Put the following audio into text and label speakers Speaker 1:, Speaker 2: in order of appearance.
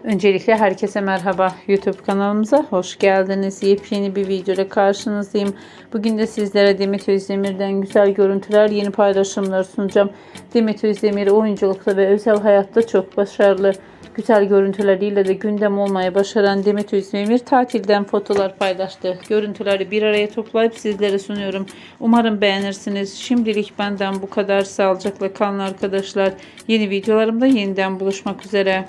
Speaker 1: Öncelikle herkese merhaba. YouTube kanalımıza hoş geldiniz. Yepyeni bir videoda karşınızdayım. Bugün de sizlere Demet Özdemir'den güzel görüntüler, yeni paylaşımlar sunacağım. Demet Özdemir oyunculukta ve özel hayatta çok başarılı. Güzel görüntüleriyle de gündem olmaya başaran Demet Özdemir tatilden fotolar paylaştı. Görüntüleri bir araya toplayıp sizlere sunuyorum. Umarım beğenirsiniz. Şimdilik benden bu kadar. Sağlıcakla kalın arkadaşlar. Yeni videolarımda yeniden buluşmak üzere.